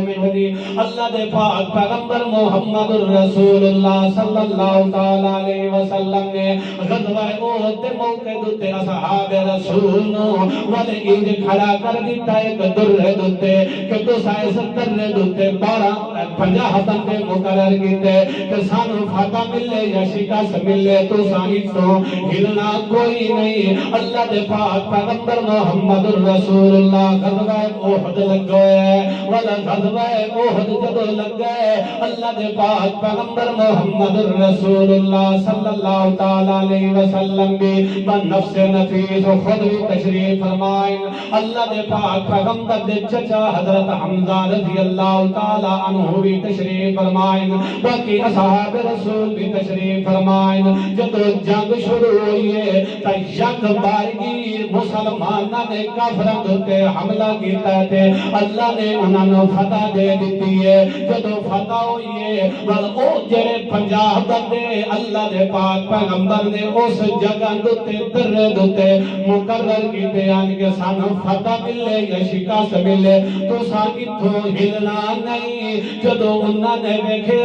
مٹ دی اللہ دے پاک پیغمبر محمد الرسول اللہ صلی اللہ تعالی علیہ وسلم نے غزوہ احد دے موقع دے اصحاب رسول نو ول انج کھڑا کر دیتا ایک درے دے کہ تو سائے 70 دے 12 50 بندے مقرر کیتے کہ سانو فتح ملے یا شکست ملے تو سانی تو ہلنا کوئی نہیں اللہ دے پاک پیغمبر محمد الرسول اللہ غزوہ احد لگ گئے والا غزوہ احد جب لگ گئے اللہ دے پاک پیغمبر محمد الرسول اللہ صلی اللہ تعالی علیہ وسلم بھی بنفس نفیس و خود بھی تشریف فرمائیں اللہ دے پاک پیغمبر دے چچا حضرت حمزہ رضی اللہ تعالی عنہ بھی تشریف فرمائیں باقی اصحاب رسول بھی تشریف فرمائیں جب جنگ شروع ہوئی ہے تو یک بارگی مسلمانہ نے کافران دوتے حملہ کیتا تھے اللہ نے انہوں نے فتح دے دیتی ہے جب فتح ہوئی ہے او جڑے 50 بندے اللہ دے پاک پیغمبر نے اس جگہ دوتے در دوتے مقرر کیتے ہیں کہ سانو فتح ملے یا شکست ملے تو ساکی تو ہلنا نہیں جب انہوں نے دیکھے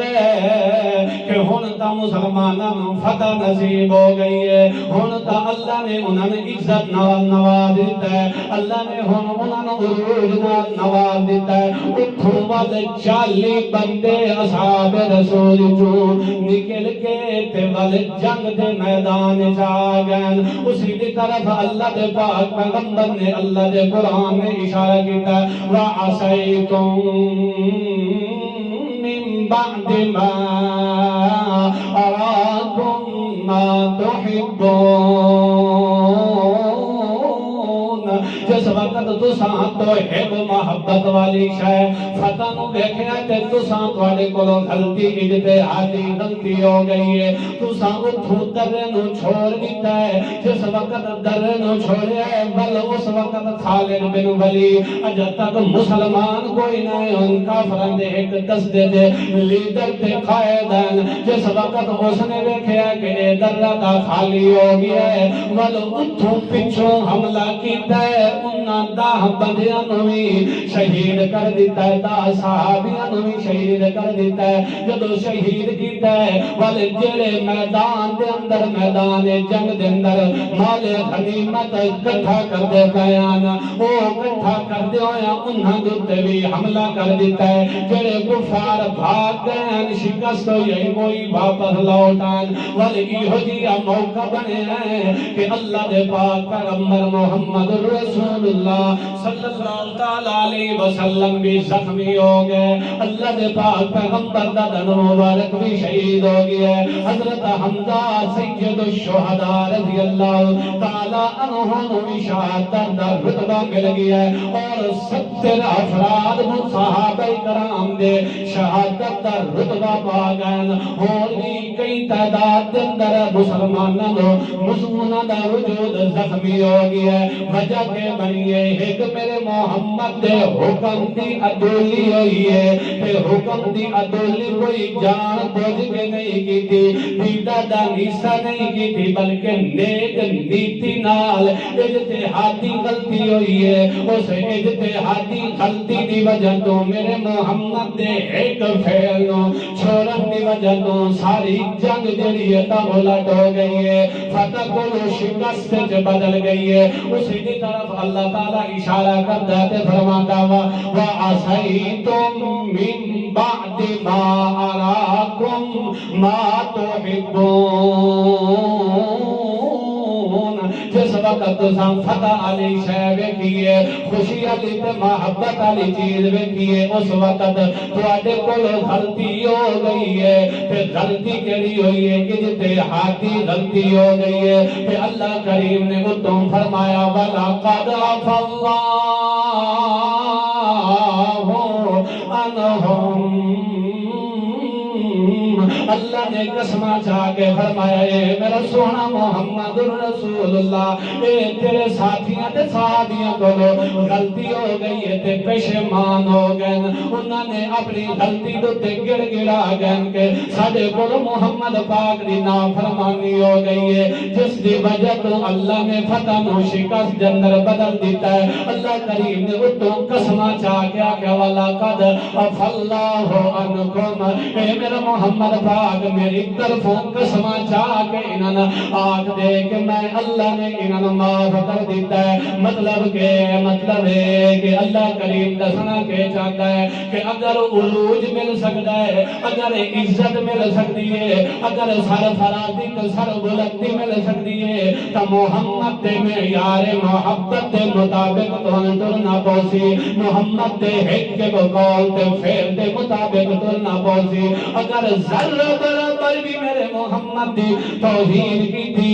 کہ ہونتا مسلمانہ فتح نصیب ہو گئی ہے ہونتا اللہ نے انہوں نے عزت نواز دیتا ہے اللہ نے انہوں نے عروج نواز دیتا ہے اتھوں والے 40 بندے اصحاب رسول جو نکل کے تے والے جنگ دے میدان جا گئے اسی دی طرف اللہ دے پاک پیغمبر نے اللہ دے قرآن میں اشارہ کیتا ہے وَعَصَيْتُم مِّن بَعْدِ مَا أَرَاكُم مَّا تُحِبُّونَ جس وقت تو سان تو ہے وہ محبت والی شے فتح نو دیکھیا تے تو سان تواڈے کولوں غلطی اجتہادی غلطی ہو گئی ہے تو سان اتھوں درے نو چھوڑ دیتا ہے جس وقت درے نو چھوڑیا ہے بل اس وقت خالد بن ولید اج تک مسلمان کوئی نہ ان کافراں دے ایک دستے دے لیڈر تے قائد ہیں جس وقت اس نے دیکھیا کہ درہ دا خالی ہو گیا ہے بل اتھوں پچھوں حملہ کیتا ہے انہاں 10 بندیاں نو بھی شہید کر دیتا ہے 10 صحابیاں نو بھی شہید کر دیتا ہے جدو شہید کیتا ہے والے جڑے میدان دے اندر میدان جنگ دے اندر مال غنیمت اکٹھا کر دے بیان او اکٹھا کر دے ہویا انہاں دے بھی حملہ کر دیتا ہے جڑے کفار بھاگ گئے شکست ہوئی کوئی واپس لوٹان والے ایہو جیا موقع بنے ہیں کہ اللہ دے پاک پیغمبر محمد رسول اللہ صلی اللہ تعالی علیہ وسلم بھی زخمی ہو گئے اللہ دے پاک پیغمبر دا دن مبارک بھی شہید ہو گیا ہے حضرت حمزہ سید الشہداء رضی اللہ تعالی عنہ بھی شہادت دا رتبہ مل گیا ہے اور 70 افراد صحابہ کرام دے شہادت دا رتبہ پا گئے اور بھی کئی تعداد دے اندر مسلمانوں دا وجود زخمی ہو گیا ہے وجہ کے بنیے ایک میرے محمد دے حکم دی عدولی ہوئی ہے کہ حکم دی عدولی کوئی جان بوجھ کے نہیں کی تھی دیدہ دانیسہ نہیں کی تھی بلکہ نیک نیتی نال اجتہادی غلطی ہوئی ہے اس اجتہادی غلطی دی وجہ تو میرے محمد دے ایک فیلوں چھوڑن دی وجہ تو ساری جنگ جڑی ہے تغلط ہو گئی ہے فتح کو شکست سے بدل گئی ہے اسی دی طرف اللہ تعالی اشارہ کر دیتے فرماتا ہوا وَعَصَيْتُم مِّن بَعْدِ مَا أَرَاكُم مَّا تُحِبُّونَ جس وقت تساں فتح علی شے ویکھیے خوشی علی تے محبت علی چیز ویکھیے اس وقت تواڈے کول غلطی ہو گئی ہے تے غلطی کیڑی ہوئی ہے کہ اجتہادی غلطی ہو گئی ہے تے اللہ کریم نے اتوں فرمایا وَلَقَدْ عَفَا اللَّهُ عَنْهُمْ اللہ نے قسماں چاہ کے فرمایا اے میرا سونا محمد رسول اللہ اے تیرے ساتھیاں تے صحابیاں کولو غلطی ہو گئی ہے تے پشیمان ہو گئے انہوں نے اپنی غلطی تو تے گڑ گڑا گئے کہ ساڑھے کولو محمد پاک دی نافرمانی ہو گئی ہے جس دی وجہ تو اللہ نے فتن و شکست جندر بدل دیتا ہے اللہ کریم نے اتو قسمہ چاہ کے آکے والا قد اف اللہ عنکم اے میرا محمد پاک میری طرفوں قسمہ چاہ کے انہاں آگ دے کہ میں اللہ نے انہاں معاف کر دیتا ہے مطلب ہے کہ اللہ کریم دسنا کے چاہتا ہے کہ اگر عروج مل سکتا ہے اگر عزت مل سکتی ہے اگر سرفرازی تو سر بلندی مل سکتی ہے تو محمد دے معیار محبت دے مطابق ترنا پوسی محمد دے حق کے قول تے فعل دے مطابق ترنا پوسی اگر ذرہ برابر بھی میرے محمد دی توہین کی تھی